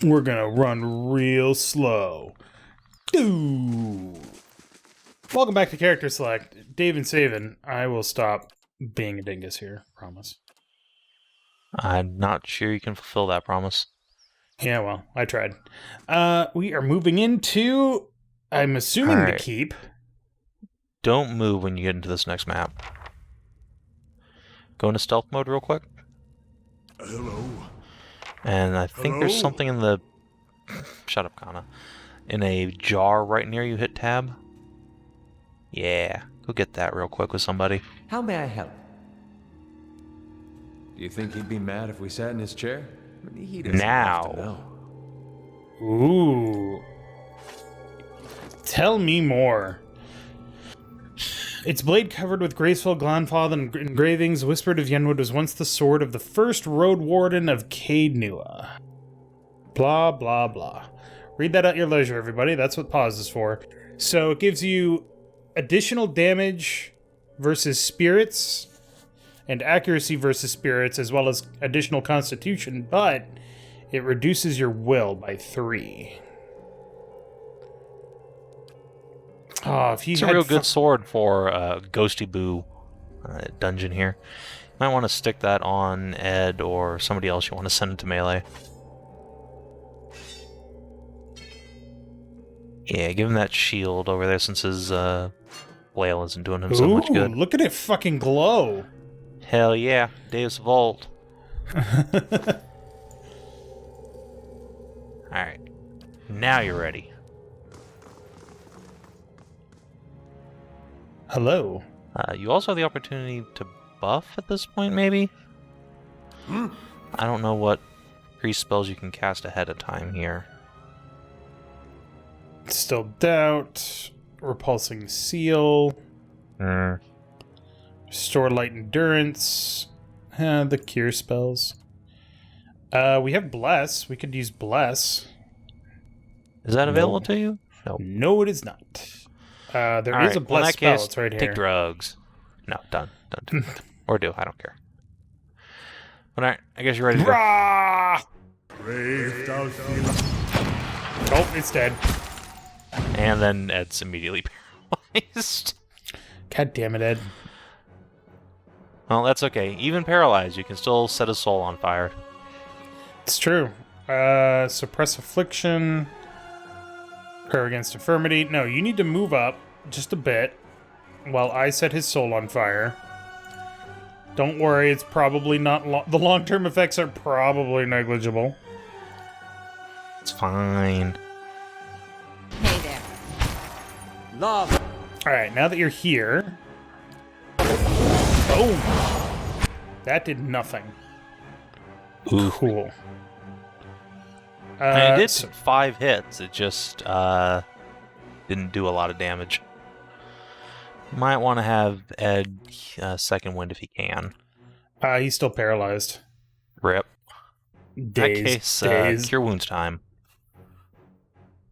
We're gonna run real slow. Ooh. Welcome back to Character Select. Dave and Savin. I will stop being a dingus here, promise. I'm not sure you can fulfill that promise. Yeah, well, I tried. We are moving into, I'm assuming, the keep. Don't move when you get into this next map. Go into stealth mode real quick. Hello. And I think there's something in the... Shut up, Kana. In a jar right near you, hit tab. Yeah, go get that real quick with somebody. How may I help? Do you think he'd be mad if we sat in his chair? He doesn't Now. have to know. Ooh. Tell me more. Its blade covered with graceful Glanfath engravings whispered of Yenwood was once the sword of the first Road Warden of Caednua. Blah, blah, blah. Read that at your leisure, everybody. That's what pause is for. So it gives you additional damage versus spirits and accuracy versus spirits, as well as additional constitution, but it reduces your will by 3. Oh, if it's a real good sword for Ghosty Boo dungeon here. You might want to stick that on Ed or somebody else you want to send into melee. Yeah, give him that shield over there since his flail isn't doing him so much good. Look at it fucking glow. Hell yeah, Dave's Vault. Alright, now you're ready. Hello. You also have the opportunity to buff at this point, maybe? I don't know what priest spells you can cast ahead of time here. Still Doubt. Repulsing Seal. Restore Light Endurance. The Cure spells. We have Bless. We could use Bless. Is that available to you? Nope. No, it is not. There is a Bless spell. It's right here. Take drugs. No, done. Or do. I don't care. But alright, I guess you're ready to go. Oh, it's dead. And then Ed's immediately paralyzed. God damn it, Ed. Well, that's okay. Even paralyzed, you can still set his soul on fire. It's true. Suppress Affliction. Prayer against Infirmity. No, you need to move up just a bit while I set his soul on fire. Don't worry, it's probably not... the long-term effects are probably negligible. It's fine. Hey there. Love. Alright, now that you're here... Oh! That did nothing. Ooh. Cool. It did 5 hits, it just didn't do a lot of damage. Might want to have Ed second wind if he can. He's still paralyzed. Rip. Dazed. In that case, cure wounds time.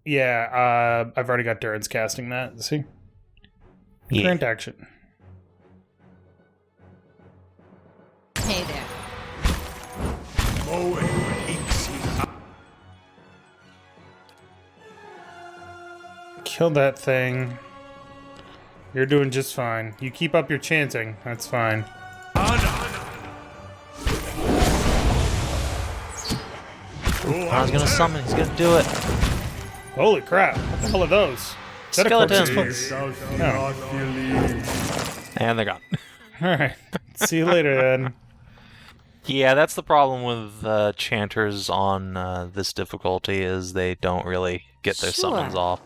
Yeah, I've already got Duran's casting that. See? Yeah. Current action. Hey there. Kill that thing. You're doing just fine. You keep up your chanting. That's fine. I was gonna summon. He's gonna do it. Holy crap! What the hell are those? Is that Skeletons. And they're gone. Alright. See you later, then. Yeah, that's the problem with chanters on this difficulty, is they don't really get their summons off.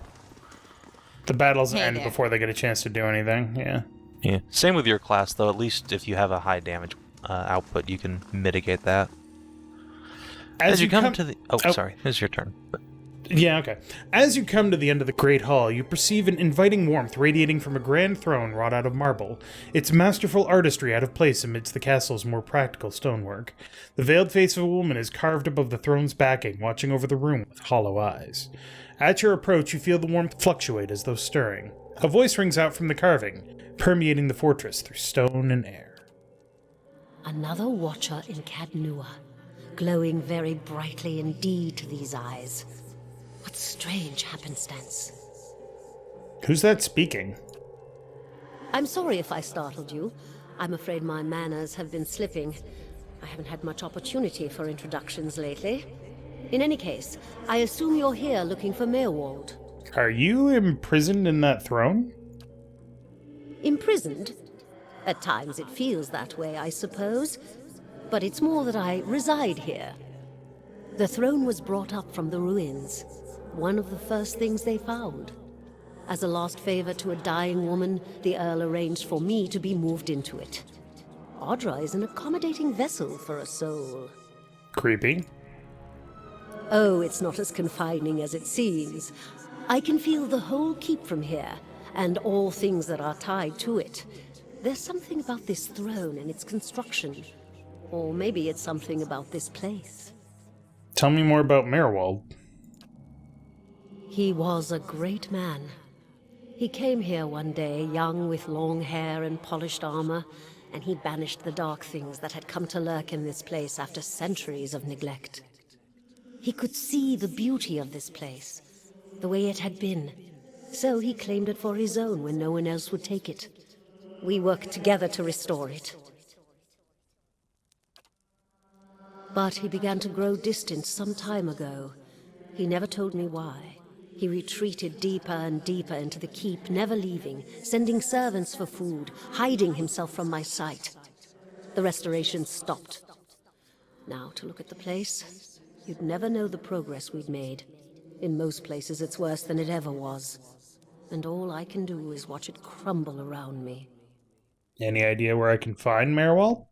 The battles end before they get a chance to do anything, yeah. Yeah. Same with your class, though. At least if you have a high damage output, you can mitigate that. As you come to the... Oh, sorry. It's your turn. Yeah, okay. As you come to the end of the Great Hall, you perceive an inviting warmth radiating from a grand throne wrought out of marble, its masterful artistry out of place amidst the castle's more practical stonework. The veiled face of a woman is carved above the throne's backing, watching over the room with hollow eyes. At your approach, you feel the warmth fluctuate as though stirring. A voice rings out from the carving, permeating the fortress through stone and air. Another watcher in Caednua. glowing very brightly indeed to these eyes. What strange happenstance. Who's that speaking? I'm sorry if I startled you. I'm afraid my manners have been slipping. I haven't had much opportunity for introductions lately. In any case, I assume you're here looking for Meerwald. Are you imprisoned in that throne? Imprisoned? At times it feels that way, I suppose. But it's more that I reside here. The throne was brought up from the ruins. One of the first things they found. As a last favor to a dying woman, the Earl arranged for me to be moved into it. Audra is an accommodating vessel for a soul. Creepy. Oh, it's not as confining as it seems. I can feel the whole keep from here, and all things that are tied to it. There's something about this throne and its construction. Or maybe it's something about this place. Tell me more about Meerwald. He was a great man. He came here one day, young with long hair and polished armor, and he banished the dark things that had come to lurk in this place after centuries of neglect. He could see the beauty of this place, the way it had been, so he claimed it for his own when no one else would take it. We worked together to restore it. But he began to grow distant some time ago. He never told me why. He retreated deeper and deeper into the keep, never leaving, sending servants for food, hiding himself from my sight. The restoration stopped. Now, to look at the place, you'd never know the progress we'd made. In most places, it's worse than it ever was. And all I can do is watch it crumble around me. Any idea where I can find Meerwald?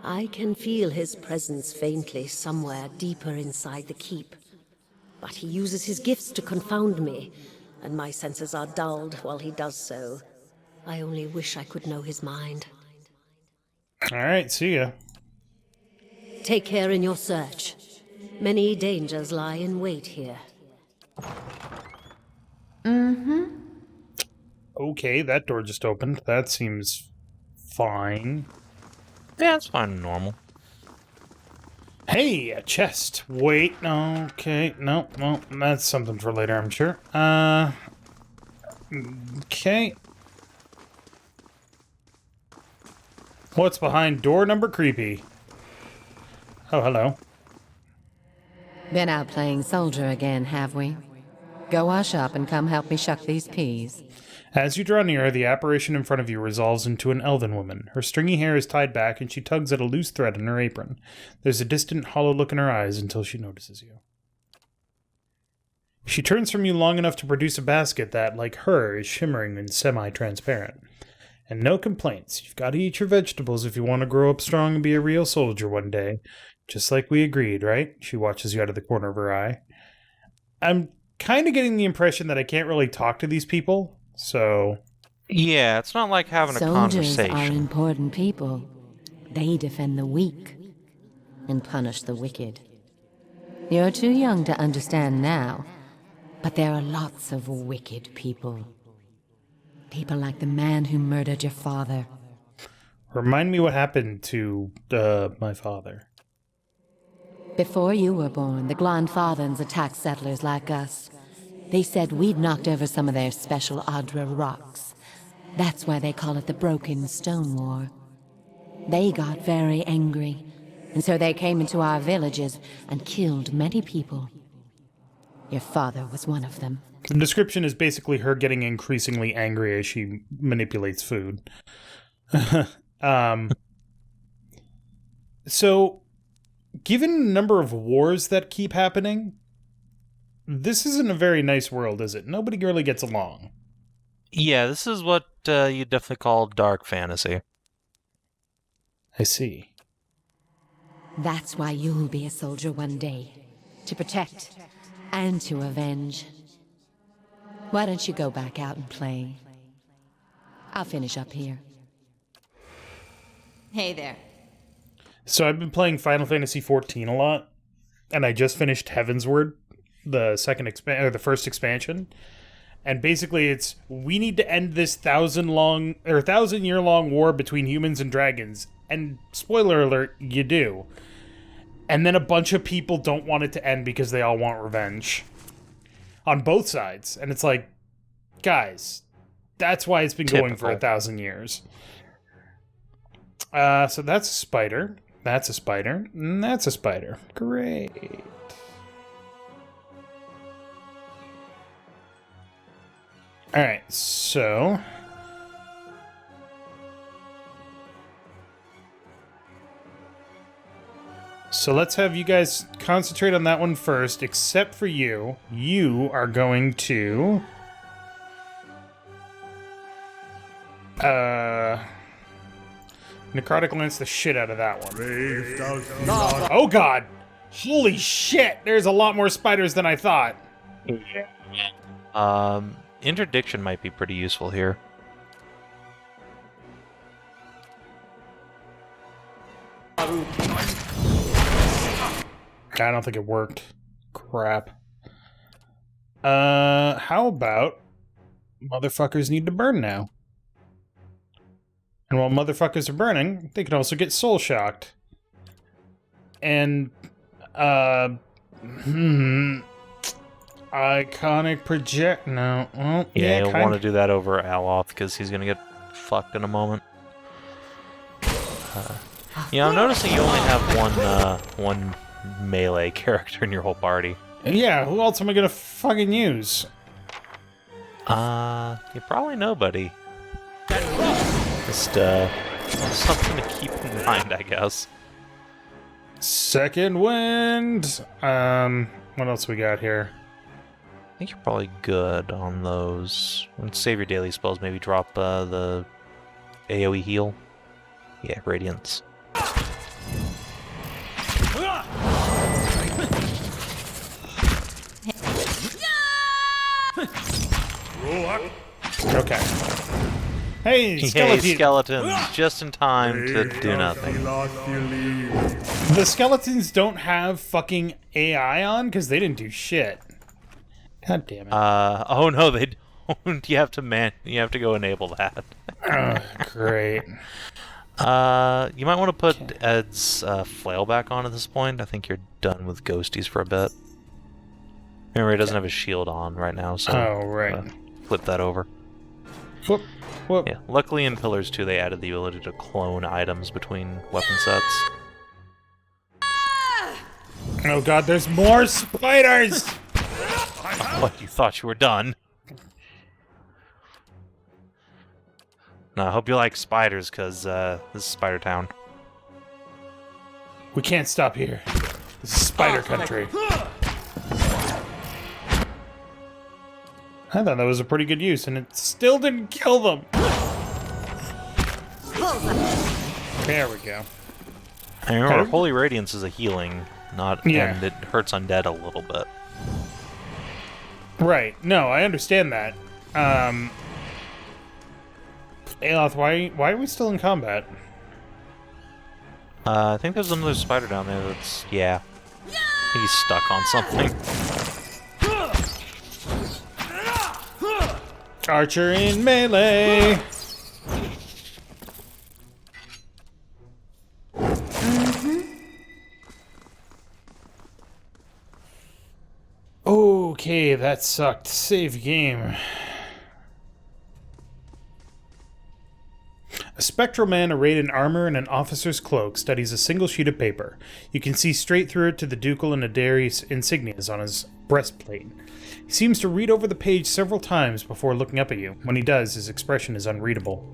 I can feel his presence faintly somewhere deeper inside the keep. But he uses his gifts to confound me, and my senses are dulled while he does so. I only wish I could know his mind. Alright, see ya. Take care in your search. Many dangers lie in wait here. Okay, that door just opened. That seems fine. Yeah, it's fine and normal. Hey, a chest. Wait, okay, no, well, that's something for later, I'm sure. Okay. What's behind door number creepy? Oh, hello. Been out playing soldier again, have we? Go wash up and come help me shuck these peas. As you draw near, the apparition in front of you resolves into an elven woman. Her stringy hair is tied back, and she tugs at a loose thread in her apron. There's a distant, hollow look in her eyes until she notices you. She turns from you long enough to produce a basket that, like her, is shimmering and semi-transparent. And no complaints. You've got to eat your vegetables if you want to grow up strong and be a real soldier one day. Just like we agreed, right? She watches you out of the corner of her eye. I'm kind of getting the impression that I can't really talk to these people. So, yeah, it's not like having a Soldiers conversation. are important people. They defend the weak and punish the wicked. You're too young to understand now, but there are lots of wicked people. People like the man who murdered your father. Remind me what happened to my father. Before you were born, the Glanfathans attacked settlers like us. They said we'd knocked over some of their special Audra rocks. That's why they call it the Broken Stone War. They got very angry, and so they came into our villages and killed many people. Your father was one of them. The description is basically her getting increasingly angry as she manipulates food. So, given the number of wars that keep happening, this isn't a very nice world, is it? Nobody really gets along. Yeah, this is what you definitely call dark fantasy. I see. That's why you'll be a soldier one day. To protect and to avenge. Why don't you go back out and play? I'll finish up here. Hey there. So I've been playing Final Fantasy XIV a lot, and I just finished Heavensward, the first expansion. And basically it's, we need to end this 1,000-year-long war between humans and dragons. And spoiler alert, you do. And then a bunch of people don't want it to end because they all want revenge. On both sides. And it's like, guys, that's why it's been going for 1,000 years. So that's a spider. That's a spider. And that's a spider. Great. Alright, so... So let's have you guys concentrate on that one first, except for you. You are going to... Necrotic Lance the shit out of that one. Oh god! Holy shit! There's a lot more spiders than I thought. Interdiction might be pretty useful here. I don't think it worked. Crap. How about motherfuckers need to burn now? And while motherfuckers are burning, they can also get soul shocked. And, iconic project. No. Well, yeah, you'll want to do that over Aloth because he's gonna get fucked in a moment. Yeah, I'm noticing you only have one melee character in your whole party. Yeah, who else am I gonna fucking use? You probably nobody. Just something to keep in mind, I guess. Second wind. What else we got here? I think you're probably good on those. Save your daily spells. Maybe drop the AoE heal. Yeah, Radiance. Okay. Hey, skeleton! Hey, skeletons! Just in time to do nothing. The skeletons don't have fucking AI on because they didn't do shit. God damn it. Oh no, they don't. You have to go enable that. Oh, great. You might want to put Ed's flail back on at this point. I think you're done with ghosties for a bit. Remember, he doesn't have his shield on right now, so right. Flip that over. Whoop, whoop. Yeah, luckily in Pillars 2 they added the ability to clone items between weapon sets. Oh god, there's more spiders! What, you thought you were done? No, I hope you like spiders, because this is Spider Town. We can't stop here. This is spider country. I thought that was a pretty good use, and it still didn't kill them. There we go. I remember, Holy Radiance is a healing, and it hurts undead a little bit. Right. No, I understand that. Aloth, why are we still in combat? I think there's another spider down there that's, yeah. He's stuck on something. Archer in melee! Okay, that sucked. Save game. A spectral man arrayed in armor and an officer's cloak studies a single sheet of paper. You can see straight through it to the ducal and Adari insignias on his breastplate. He seems to read over the page several times before looking up at you. When he does, his expression is unreadable.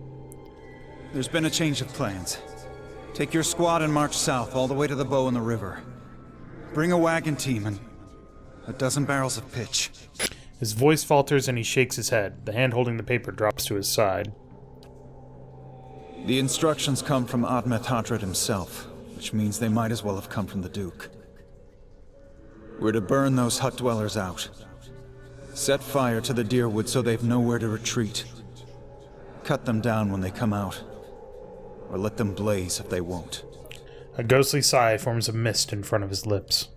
There's been a change of plans. Take your squad and march south all the way to the bow in the river. Bring a wagon team and a dozen barrels of pitch. His voice falters and he shakes his head. The hand holding the paper drops to his side. The instructions come from Admet Hadred himself, which means they might as well have come from the Duke. We're to burn those hut dwellers out. Set fire to the deerwood so they've nowhere to retreat. Cut them down when they come out. Or let them blaze if they won't. A ghostly sigh forms a mist in front of his lips.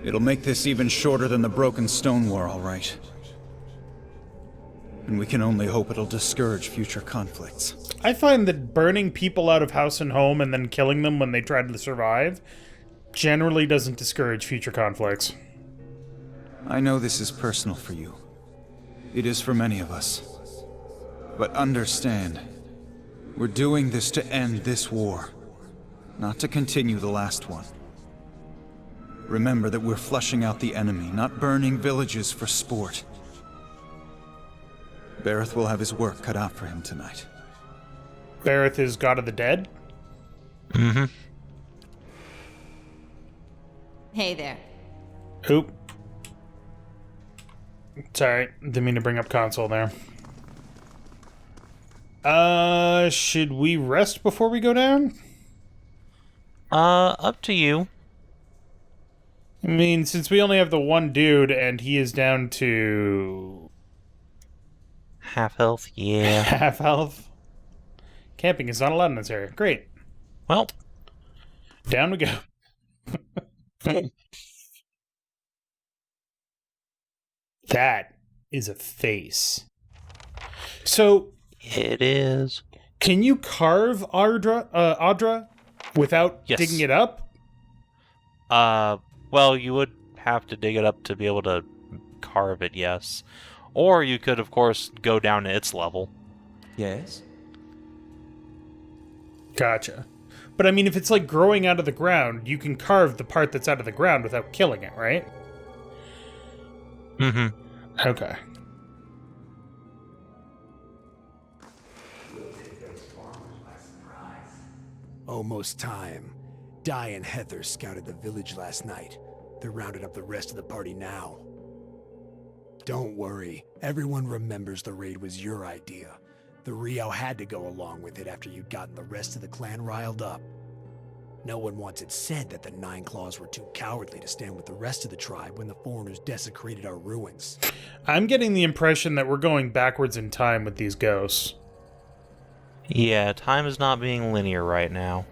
It'll make this even shorter than the broken stone war, all right. And we can only hope it'll discourage future conflicts. I find that burning people out of house and home and then killing them when they try to survive generally doesn't discourage future conflicts. I know this is personal for you. It is for many of us. But understand, we're doing this to end this war, not to continue the last one. Remember that we're flushing out the enemy, not burning villages for sport. Bareth will have his work cut out for him tonight. Bareth is God of the Dead? Mm-hmm. Hey there. Oop. Sorry, didn't mean to bring up console there. Should we rest before we go down? Up to you. I mean, since we only have the one dude and he is down to... Half health, yeah. half health. Camping is not allowed in this area. Great. Well, Down we go. That is a face. So, it is. can you carve Audra without Yes. digging it up? Well, you would have to dig it up to be able to carve it, yes. Or you could, of course, go down to its level. Yes? Gotcha. But I mean, if it's like growing out of the ground, you can carve the part that's out of the ground without killing it, right? Mm-hmm. Okay. Almost time. Di and Heather scouted the village last night. They're rounding up the rest of the party now. Don't worry, everyone remembers the raid was your idea. The Rio had to go along with it after you'd gotten the rest of the clan riled up. No one wants it said that the Nine Claws were too cowardly to stand with the rest of the tribe when the foreigners desecrated our ruins. I'm getting the impression that we're going backwards in time with these ghosts. Yeah, time is not being linear right now.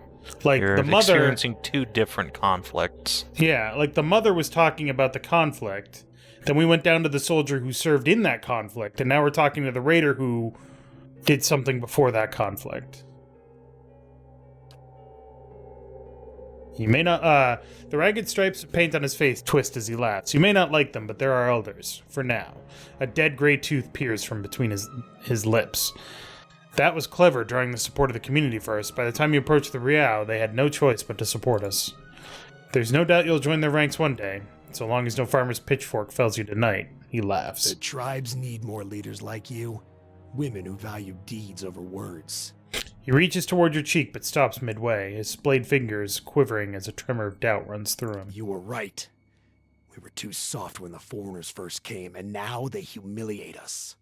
Like, You're the mother... experiencing two different conflicts. Yeah, like the mother was talking about the conflict. Then we went down to the soldier who served in that conflict, and now we're talking to the raider who did something before that conflict. You may not, the ragged stripes of paint on his face twist as he laughs. You may not like them, but they're our elders, for now. A dead gray tooth peers from between his lips. That was clever, drawing the support of the community first. By the time you approached the Riao, they had no choice but to support us. There's no doubt you'll join their ranks one day, so long as no farmer's pitchfork fells you tonight. He laughs. The tribes need more leaders like you. Women who value deeds over words. He reaches toward your cheek, but stops midway, his splayed fingers quivering as a tremor of doubt runs through him. You were right. We were too soft when the foreigners first came, and now they humiliate us.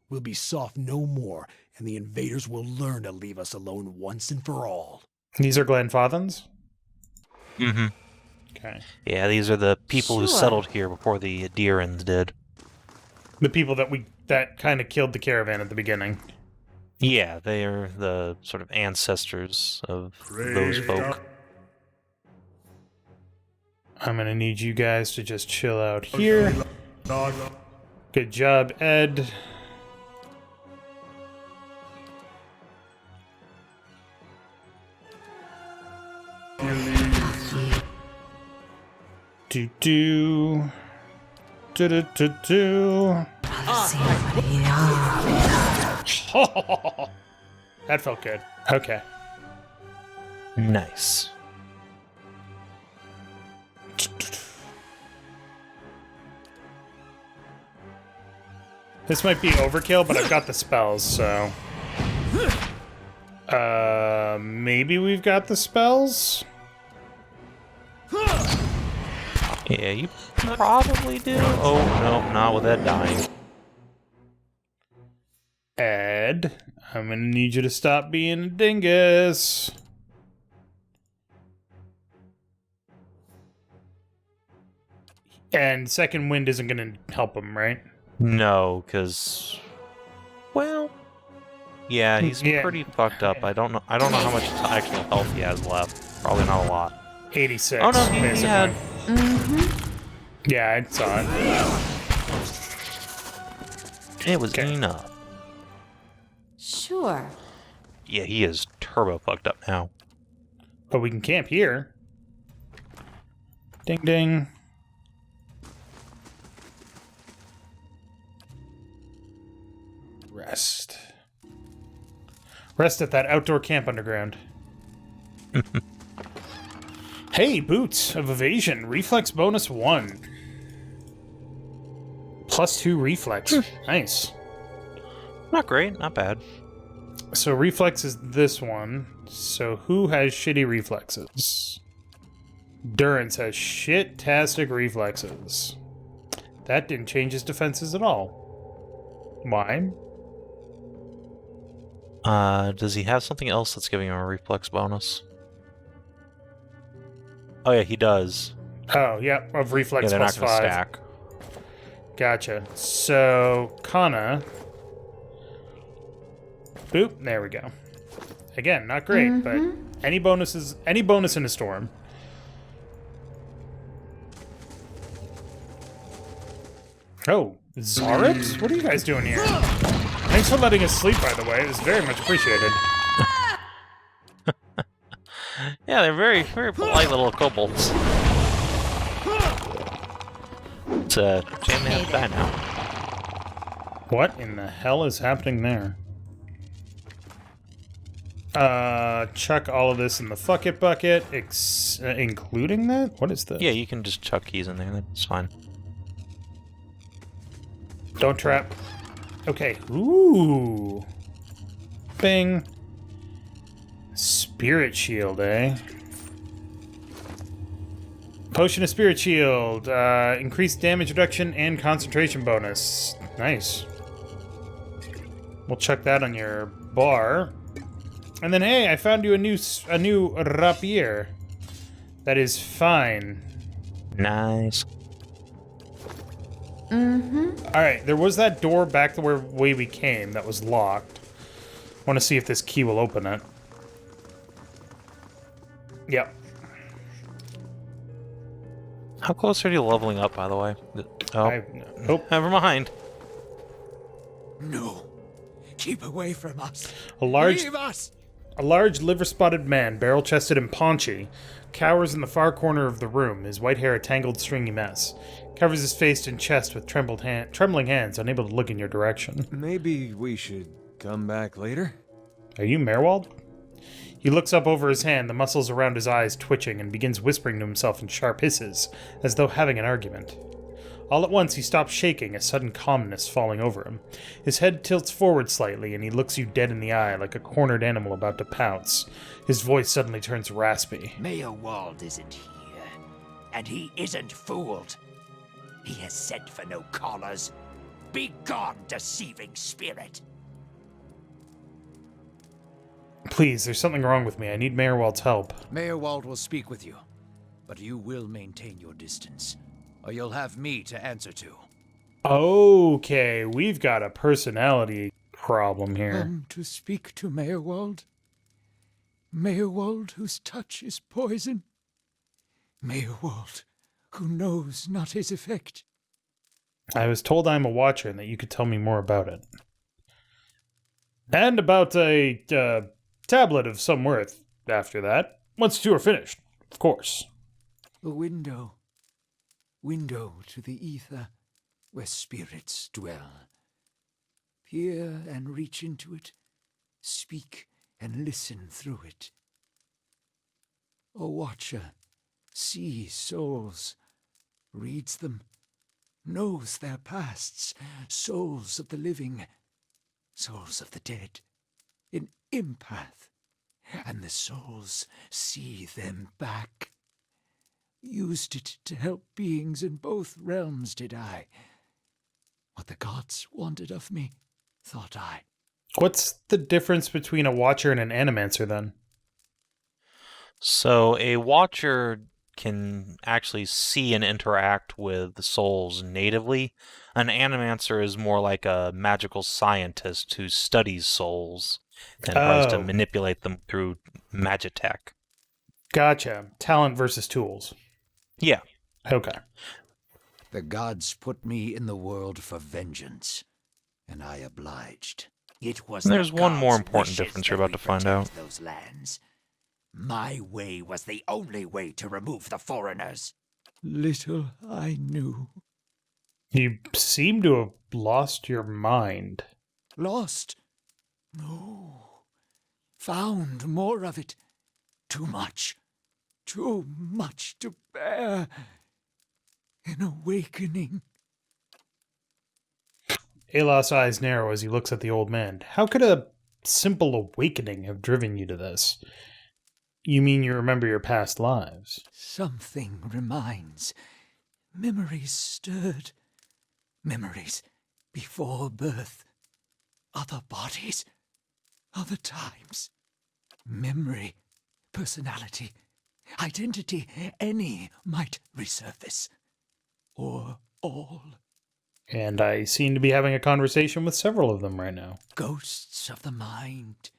We'll be soft no more, and the invaders will learn to leave us alone once and for all. These are Glenfathans? Mm-hmm. Okay. Yeah, these are the people who Sure. settled here before the Adirans did. The people that kind of killed the caravan at the beginning. Yeah, they are the sort of ancestors of those folk. I'm gonna need you guys to just chill out here. Good job, Ed. Do do do do do do. That felt good. Okay. Nice. This might be overkill, but I've got the spells, so... maybe we've got the spells? Yeah, you probably do. Oh, no, not with that dying. Ed, I'm gonna need you to stop being a dingus. And second wind isn't gonna help him, right? No, because... Well... Yeah, he's Yeah. pretty fucked up. I don't know how much actual health he has left. Probably not a lot. 86. Oh no, he basically. had... Yeah, I saw it. It was Okay. enough. Sure. Yeah, he is turbo fucked up now. But we can camp here. Ding ding. Rest. Rest at that outdoor camp underground. Hey, boots of evasion. Reflex bonus 1. +2 reflex. Nice. Not great, not bad. So reflex is this one. So who has shitty reflexes? Durance has shit-tastic reflexes. That didn't change his defenses at all. Why? Does he have something else that's giving him a reflex bonus? Oh yeah, he does. Oh, yeah, of reflex Yeah, they're plus not gonna 5. stack. Gotcha. So, Kana. Boop, there we go. Again, not great, but any bonus in a storm. Oh, Zarit? What are you guys doing here? Thanks for letting us sleep, by the way. It was very much appreciated. Yeah, they're very, very polite little kobolds. It's a shame they have to die now. What in the hell is happening there? Chuck all of this in the fuck it bucket, including that? What is this? Yeah, you can just chuck keys in there, that's fine. Don't trap. Okay. Ooh. Bing. Spirit shield, eh? Potion of Spirit Shield. Increased damage reduction and concentration bonus. Nice. We'll chuck that on your bar. And then, hey, I found you a new rapier. That is fine. Nice. Alright, there was that door back the way we came that was locked. Want to see if this key will open it. Yep. How close are you leveling up, by the way? Oh, Oh, never mind. No. Keep away from us. Leave us! A large liver-spotted man, barrel-chested and paunchy, cowers in the far corner of the room, his white hair a tangled, stringy mess. Covers his face and chest with trembling hands, unable to look in your direction. Maybe we should come back later? Are you Merwald? He looks up over his hand, the muscles around his eyes twitching, and begins whispering to himself in sharp hisses, as though having an argument. All at once he stops shaking, a sudden calmness falling over him. His head tilts forward slightly, and he looks you dead in the eye like a cornered animal about to pounce. His voice suddenly turns raspy. Mayor Wald isn't here, and he isn't fooled. He has sent for no callers. Be gone, deceiving spirit! Please, there's something wrong with me. I need Mayor Wald's help. Mayor Wald will speak with you, but you will maintain your distance, or you'll have me to answer to. Okay, we've got a personality problem here. To speak to Mayor Wald? Mayor Wald, whose touch is poison? Mayor Wald, who knows not his effect? I was told I'm a watcher and that you could tell me more about it. And about a tablet of some worth after that. Once two are finished, of course. A window. Window to the ether, where spirits dwell. Peer and reach into it. Speak and listen through it. A watcher sees souls, reads them, knows their pasts, souls of the living, souls of the dead, an empath, and the souls see them back. Used it to help beings in both realms, did I. What the gods wanted of me, thought I. What's the difference between a watcher and an animancer, then? So a watcher can actually see and interact with the souls natively. An animancer is more like a magical scientist who studies souls and tries to manipulate them through magitech. Gotcha. Talent versus tools. Yeah. Okay. The gods put me in the world for vengeance, and I obliged. It was There's the one more gods' important wishes difference you're that about we to find protect out. those lands. My way was the only way to remove the foreigners. Little I knew. You seem to have lost your mind. Lost? No. Found more of it. Too much. Too much to bear. An awakening. Alos' eyes narrow as he looks at the old man. How could a simple awakening have driven you to this? You mean you remember your past lives? Something reminds. Memories stirred. Memories before birth. Other bodies. Other times. Memory. Personality. Identity. Any might resurface. Or all. And I seem to be having a conversation with several of them right now. Ghosts of the mind.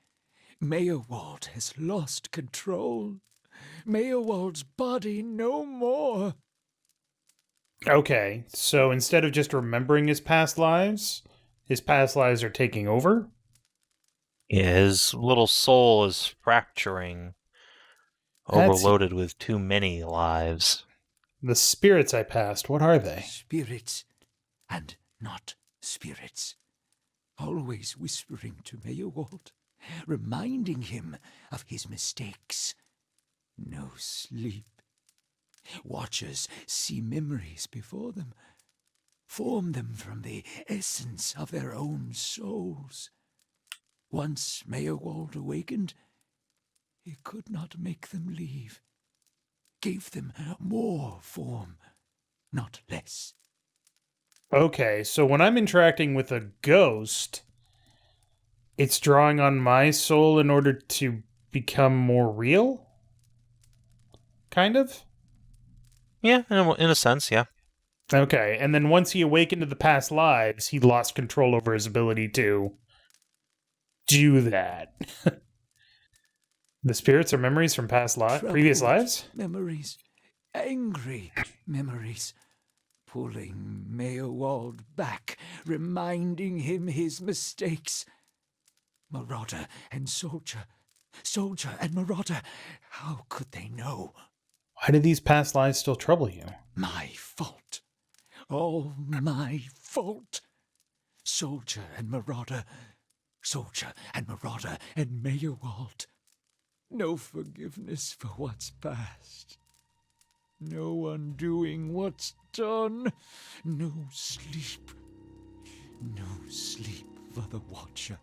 Meyerwald has lost control. Meyerwald's body no more. Okay, so instead of just remembering his past lives are taking over? His little soul is fracturing, overloaded with too many lives. The spirits I passed, what are they? Spirits and not spirits. Always whispering to Meyerwald, reminding him of his mistakes. No sleep. Watchers see memories before them, form them from the essence of their own souls. Once Meyerwald awakened, he could not make them leave. Gave them more form, not less. Okay, so when I'm interacting with a ghost, it's drawing on my soul in order to become more real? Kind of? Yeah, in a sense, yeah. Okay, and then once he awakened to the past lives, he lost control over his ability to do that. The spirits are memories from previous lives? Memories. Angry memories. Pulling Meyerwald back, reminding him his mistakes. Marauder and soldier. Soldier and marauder. How could they know? Why do these past lives still trouble you? My fault. All my fault. Soldier and marauder. Soldier and marauder and Meyerwald. No forgiveness for what's past. No undoing what's done. No sleep. No sleep for the Watcher.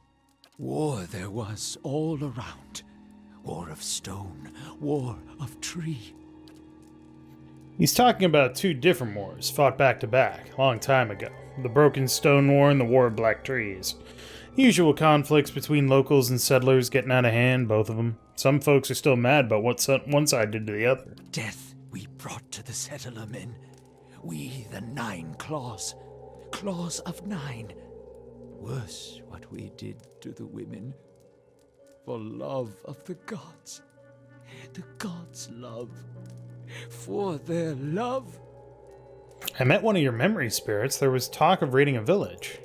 War there was all around. War of stone. War of tree. He's talking about two different wars, fought back to back, a long time ago. The Broken Stone War and the War of Black Trees. Usual conflicts between locals and settlers getting out of hand, both of them. Some folks are still mad about what one side did to the other. Death we brought to the settler men. We, the 9 claws. Claws of 9. Worse what we did to the women. For love of the gods. The gods' love. For their love. I met one of your memory spirits. There was talk of raiding a village.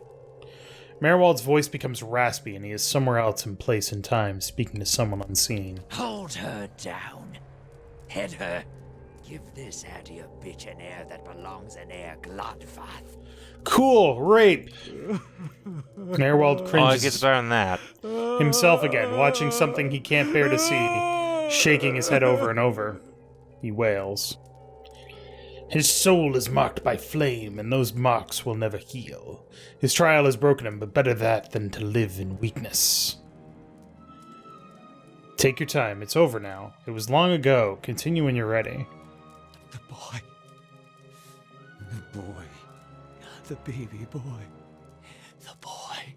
Merwald's voice becomes raspy, and he is somewhere else in place and time, speaking to someone unseen. Hold her down. Head her. Give this Adia bitch an heir that belongs in Air Glodfath. Cool, rape! Merwald Oh, it cringes gets better than that. himself again, watching something he can't bear to see, shaking his head over and over. He wails. His soul is marked by flame, and those marks will never heal. His trial has broken him, but better that than to live in weakness. Take your time, it's over now. It was long ago. Continue when you're ready. The boy. The boy. The baby boy. The boy.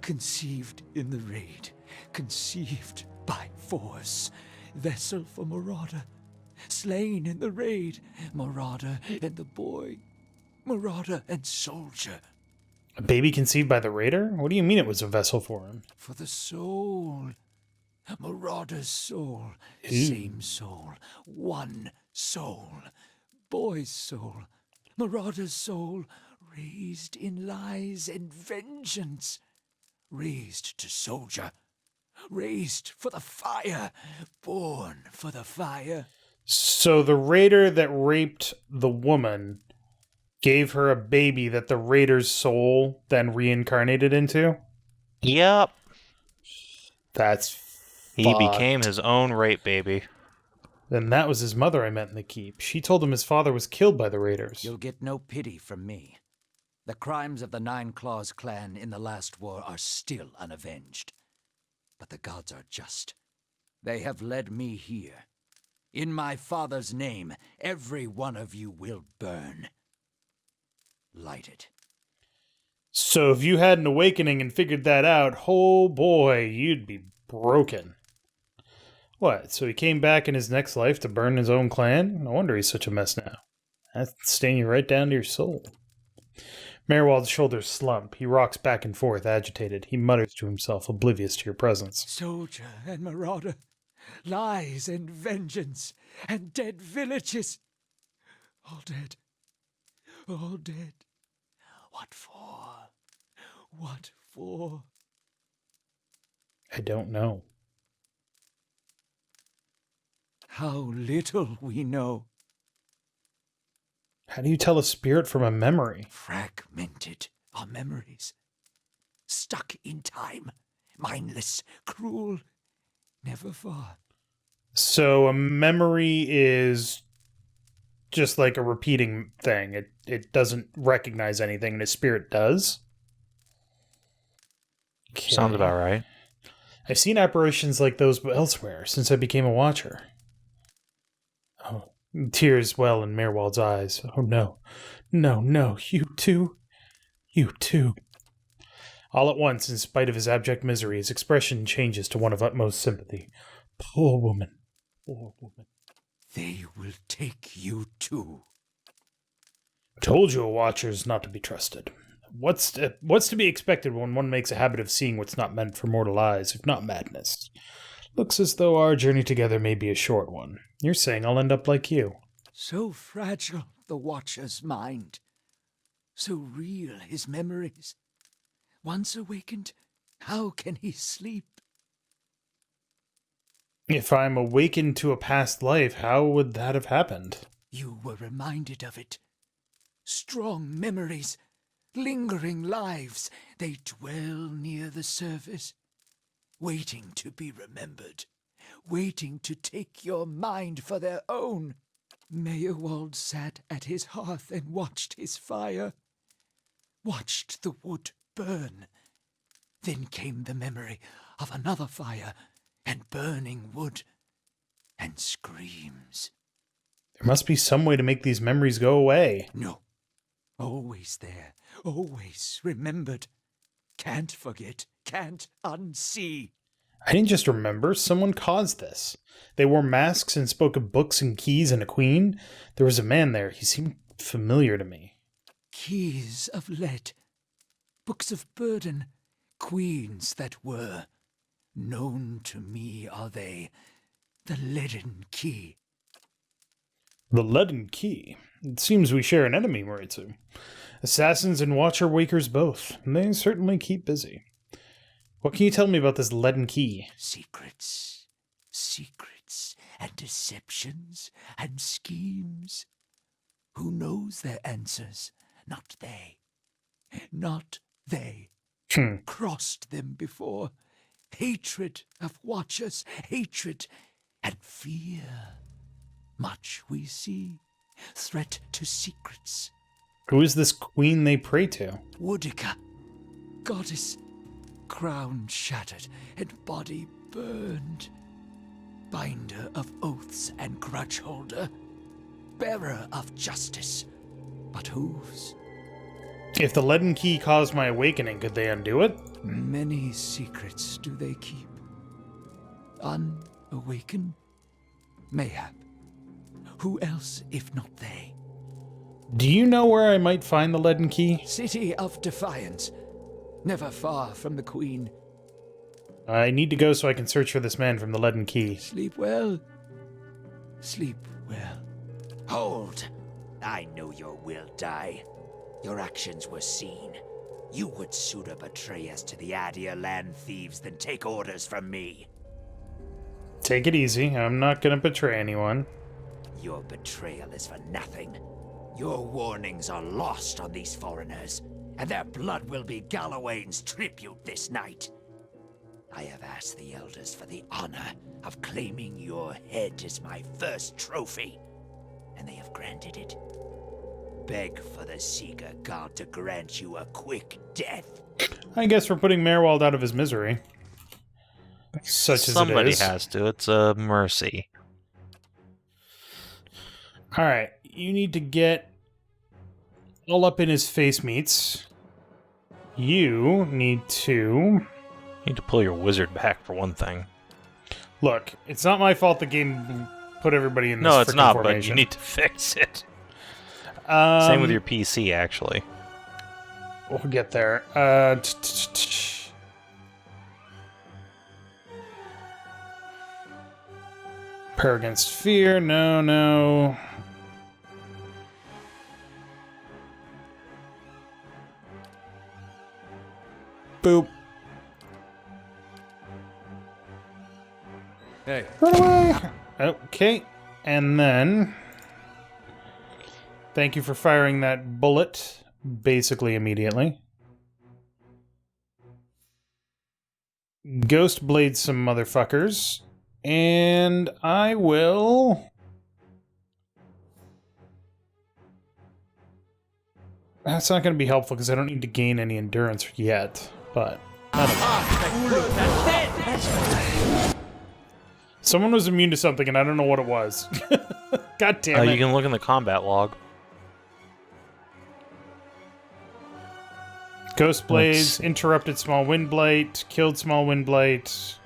Conceived in the raid. Conceived by force. Vessel for Marauder. Slain in the raid. Marauder and the boy. Marauder and soldier. A baby conceived by the raider? What do you mean it was a vessel for him? For the soul. Marauder's soul. Ooh. Same soul. One soul. Boy's soul. Marauder's soul. Raised in lies and vengeance. Raised to soldier. Raised for the fire. Born for the fire. So the raider that raped the woman gave her a baby that the raider's soul then reincarnated into? Yep. That's He became his own rape baby. Then that was his mother I met in the keep. She told him his father was killed by the raiders. You'll get no pity from me. The crimes of the Nine Claws clan in the last war are still unavenged. But the gods are just. They have led me here. In my father's name, every one of you will burn. Light it. So if you had an awakening and figured that out, oh boy, you'd be broken. What, so he came back in his next life to burn his own clan? No wonder he's such a mess now. That's staying you right down to your soul. Merwald's shoulders slump. He rocks back and forth, agitated. He mutters to himself, oblivious to your presence. Soldier and marauder, lies and vengeance, and dead villages. All dead. All dead. What for? What for? I don't know. How little we know. How do you tell a spirit from a memory? Fragmented our memories. Stuck in time. Mindless, cruel, never far. So a memory is just like a repeating thing. It doesn't recognize anything, and a spirit does? Okay. Sounds about right. I've seen apparitions like those elsewhere since I became a watcher. Oh, tears well in Merwald's eyes. Oh no. No, no, you too. You too. All at once, in spite of his abject misery, his expression changes to one of utmost sympathy. Poor woman. Poor woman. They will take you too. Told you a watcher's not to be trusted. What's to be expected when one makes a habit of seeing what's not meant for mortal eyes, if not madness? Looks as though our journey together may be a short one. You're saying I'll end up like you. So fragile the watcher's mind. So real his memories. Once awakened, how can he sleep? If I'm awakened to a past life, how would that have happened? You were reminded of it. Strong memories, lingering lives, they dwell near the surface, waiting to be remembered, waiting to take your mind for their own. Meyerwald sat at his hearth and watched his fire, watched the wood burn. Then came the memory of another fire and burning wood and screams. There must be some way to make these memories go away. No. Always there, always remembered. Can't forget, can't unsee. I didn't just remember, someone caused this. They wore masks and spoke of books and keys and a queen. There was a man there, he seemed familiar to me. Keys of lead, books of burden, queens that were. Known to me are they, the leaden key. The leaden key? It seems we share an enemy, Maritsu. Assassins and watcher wakers both. They certainly keep busy. What can you tell me about this leaden key? Secrets, secrets, and deceptions, and schemes. Who knows their answers? Not they. Not they. Crossed them before. Hatred of watchers, hatred and fear. Much we see. Threat to secrets. Who is this queen they pray to? Woodica, goddess, crown shattered and body burned. Binder of oaths and grudge holder. Bearer of justice, but whose? If the leaden key caused my awakening, could they undo it? Many secrets do they keep. Unawakened? Mayhap. Who else if not they? Do you know where I might find the leaden key? City of Defiance. Never far from the Queen. I need to go so I can search for this man from the leaden key. Sleep well. Sleep well. Hold! I know your will die. Your actions were seen. You would sooner betray us to the Adia land thieves than take orders from me. Take it easy. I'm not going to betray anyone. Your betrayal is for nothing. Your warnings are lost on these foreigners, and their blood will be Gallowayne's tribute this night. I have asked the elders for the honor of claiming your head as my first trophy, and they have granted it. Beg for the Seeker God to grant you a quick death. I guess we're putting Merwald out of his misery. Such as Somebody it is. has to. It's a mercy. Alright, you need to get all up in his face meats. You need to... You need to pull your wizard back, for one thing. Look, it's not my fault the game put everybody in this No, it's frickin' not, formation. but you need to fix it. Same Same with your PC, actually. We'll get there. Prayer against fear. No. Boop. Hey, Run away! Okay, and then... Thank you for firing that bullet, basically immediately. Ghost blade some motherfuckers, and I will... That's not going to be helpful because I don't need to gain any endurance yet, but... Someone was immune to something and I don't know what it was. God damn it. You can look in the combat log. Ghost Blades, interrupted Small Wind Blight, killed Small Wind Blight,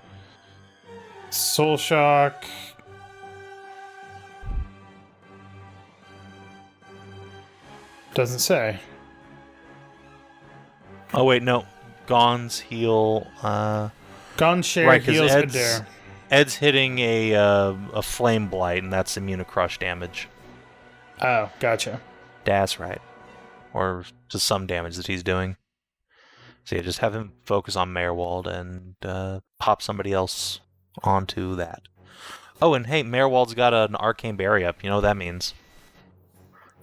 Soul Shock. Doesn't say. Oh wait, no. Gon's heal. Gon share Right, 'cause heals Ed's, Adair. Ed's hitting a flame blight, and that's immune to crush damage. Oh, gotcha. That's right. Or to some damage that he's doing. So yeah, just have him focus on Merwald and pop somebody else onto that. Oh, and hey, Merwald's got an arcane berry up. You know what that means?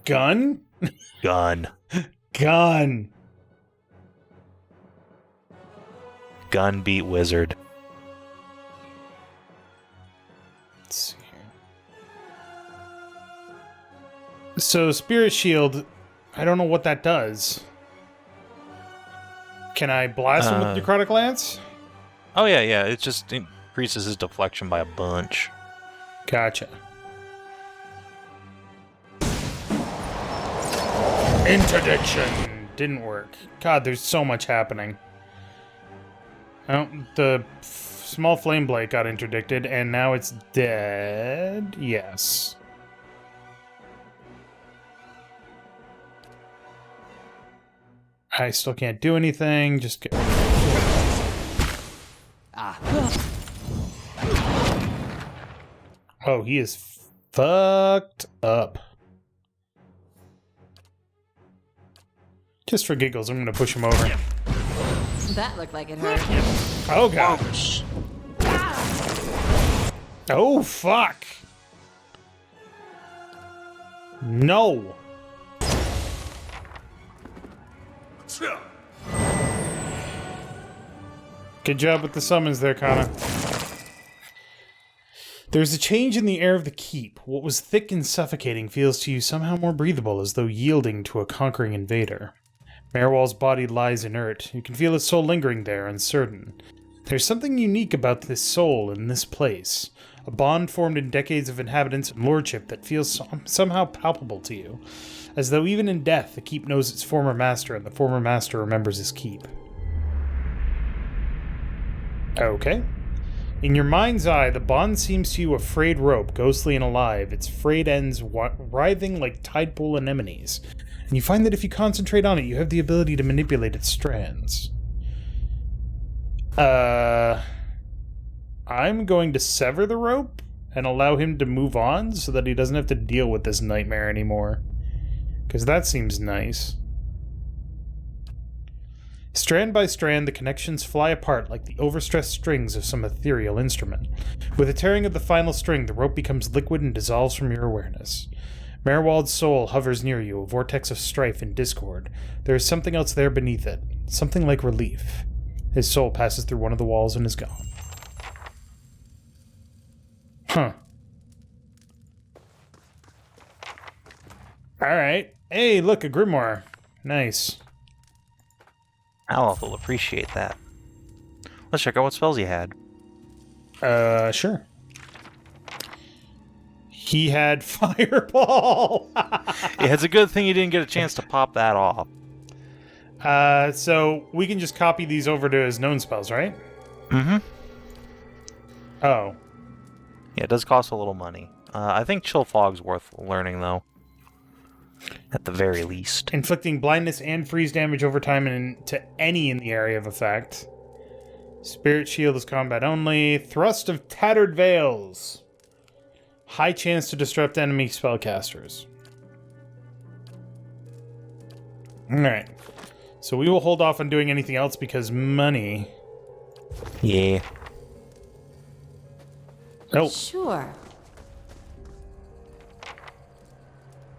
Gun? Gun. Gun. Gun beat wizard. Let's see here. So, Spirit Shield, I don't know what that does. Can I blast him with Necrotic Lance? Oh yeah. It just increases his deflection by a bunch. Gotcha. Interdiction! Didn't work. God, there's so much happening. Oh, the small flame blade got interdicted, and now it's dead. Yes. I still can't do anything. Just get... Oh, he is fucked up. Just for giggles, I'm gonna push him over. That looked like it hurt. Oh god. Oh fuck. No. Good job with the summons there, Kana. There's a change in the air of the keep. What was thick and suffocating feels to you somehow more breathable, as though yielding to a conquering invader. Merwald's body lies inert. You can feel his soul lingering there, uncertain. There's something unique about this soul in this place. A bond formed in decades of inhabitants and lordship that feels somehow palpable to you. As though even in death, the keep knows its former master, and the former master remembers his keep. Okay. In your mind's eye, the bond seems to you a frayed rope, ghostly and alive, its frayed ends writhing like tide pool anemones. And you find that if you concentrate on it, you have the ability to manipulate its strands. I'm going to sever the rope and allow him to move on so that he doesn't have to deal with this nightmare anymore. Because that seems nice. Strand by strand, the connections fly apart like the overstressed strings of some ethereal instrument. With the tearing of the final string, the rope becomes liquid and dissolves from your awareness. Merwald's soul hovers near you, a vortex of strife and discord. There is something else there beneath it, something like relief. His soul passes through one of the walls and is gone. Huh. Alright. Hey, look, a grimoire. Nice. Aleth will appreciate that. Let's check out what spells he had. Sure. He had Fireball! Yeah, it's a good thing you didn't get a chance to pop that off. So we can just copy these over to his known spells, right? Mm-hmm. Oh. Yeah, it does cost a little money. I think Chill Fog's worth learning, though. At the very least. Inflicting blindness and freeze damage over time to any in the area of effect. Spirit Shield is combat only. Thrust of Tattered Veils. High chance to disrupt enemy spellcasters. Alright. So we will hold off on doing anything else because money. Yeah. Nope. Sure.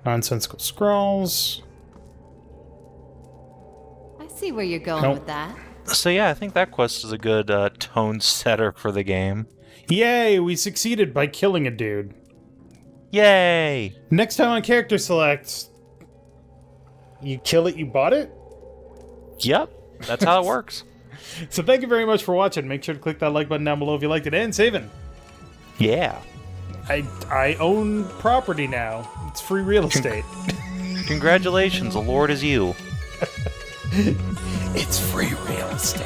Nonsensical scrolls. I see where you're going Nope. with that. So yeah, I think that quest is a good tone setter for the game. Yay, we succeeded by killing a dude. Yay! Next time on Character Select, you kill it, you bought it? Yep, that's how it works. So thank you very much for watching. Make sure to click that like button down below if you liked it. And Savin. Yeah. I own property now. It's free real estate. Congratulations, the Lord is you. It's free real estate.